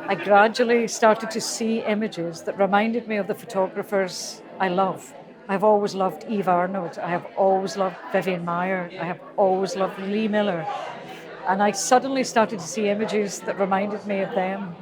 I gradually started to see images that reminded me of the photographers I love. I've always loved Eve Arnold. I have always loved Vivian Maier. I have always loved Lee Miller. And I suddenly started to see images that reminded me of them.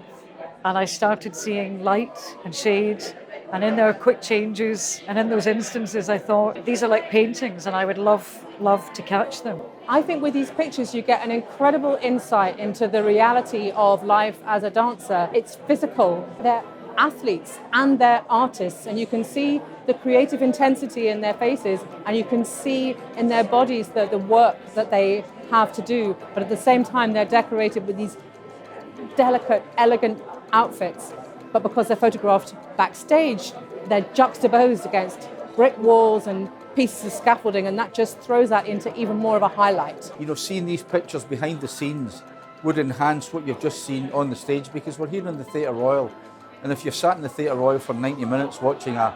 And I started seeing light and shade, and in their quick changes, and in those instances I thought, these are like paintings and I would love to catch them. I think with these pictures you get an incredible insight into the reality of life as a dancer. It's physical. They're athletes and they're artists, and you can see the creative intensity in their faces, and you can see in their bodies the work that they have to do, but at the same time they're decorated with these delicate, elegant outfits. But because they're photographed backstage, they're juxtaposed against brick walls and pieces of scaffolding, and that just throws that into even more of a highlight. You know, seeing these pictures behind the scenes would enhance what you've just seen on the stage, because we're here in the Theatre Royal, and if you've sat in the Theatre Royal for 90 minutes watching a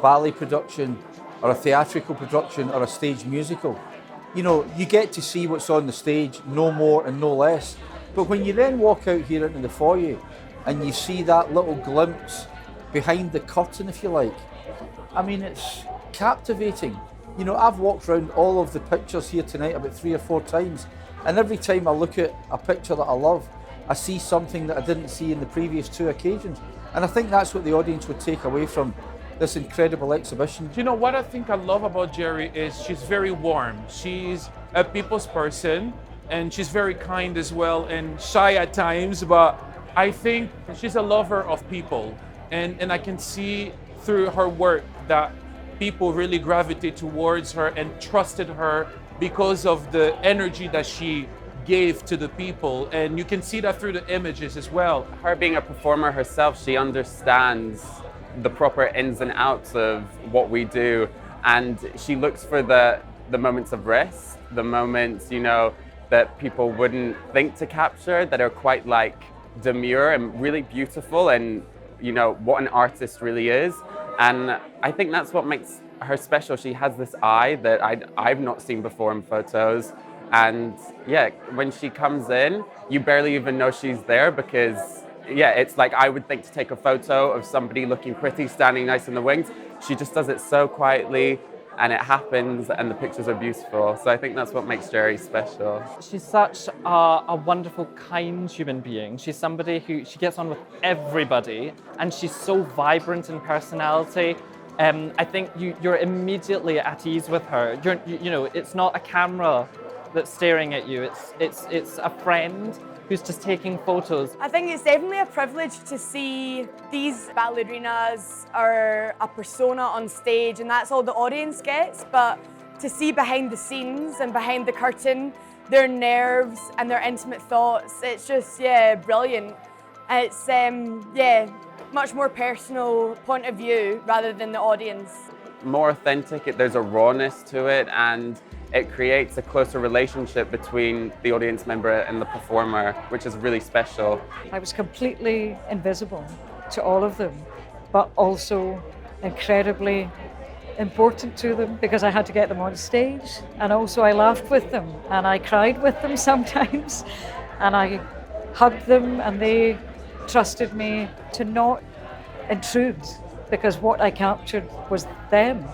ballet production or a theatrical production or a stage musical, you know, you get to see what's on the stage, no more and no less. But when you then walk out here into the foyer and you see that little glimpse behind the curtain, if you like, I mean, it's captivating. You know, I've walked around all of the pictures here tonight about 3 or 4 times, and every time I look at a picture that I love, I see something that I didn't see in the previous 2 occasions. And I think that's what the audience would take away from this incredible exhibition. You know, what I think I love about Jerry is she's very warm. She's a people's person, and she's very kind as well, and shy at times, but I think she's a lover of people. And I can see through her work that people really gravitate towards her and trusted her because of the energy that she gave to the people. And you can see that through the images as well. Her being a performer herself, she understands the proper ins and outs of what we do. And she looks for the moments of rest, the moments, you know, that people wouldn't think to capture, that are quite like demure and really beautiful, and you know what an artist really is. And I think that's what makes her special. She has this eye that I've not seen before in photos, and yeah, when she comes in, you barely even know she's there, because yeah, it's like I would think to take a photo of somebody looking pretty, standing nice in the wings. She just does it so quietly, and it happens, and the pictures are beautiful. So I think that's what makes Jerry special. She's such a wonderful, kind human being. She's somebody who, she gets on with everybody, and she's so vibrant in personality. I think you're immediately at ease with her. You know, it's not a camera that's staring at you. It's a friend who's just taking photos. I think it's definitely a privilege to see these ballerinas are a persona on stage, and that's all the audience gets, but to see behind the scenes and behind the curtain, their nerves and their intimate thoughts, it's just, yeah, brilliant. It's, much more personal point of view rather than the audience. More authentic, there's a rawness to it, and it creates a closer relationship between the audience member and the performer, which is really special. I was completely invisible to all of them, but also incredibly important to them, because I had to get them on stage, and also I laughed with them and I cried with them sometimes, and I hugged them, and they trusted me to not intrude, because what I captured was them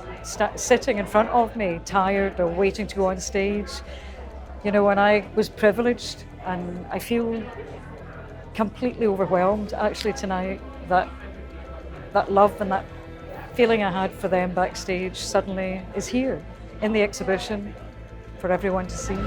sitting in front of me, tired or waiting to go on stage. You know, and I was privileged, and I feel completely overwhelmed actually tonight that love and that feeling I had for them backstage suddenly is here in the exhibition for everyone to see.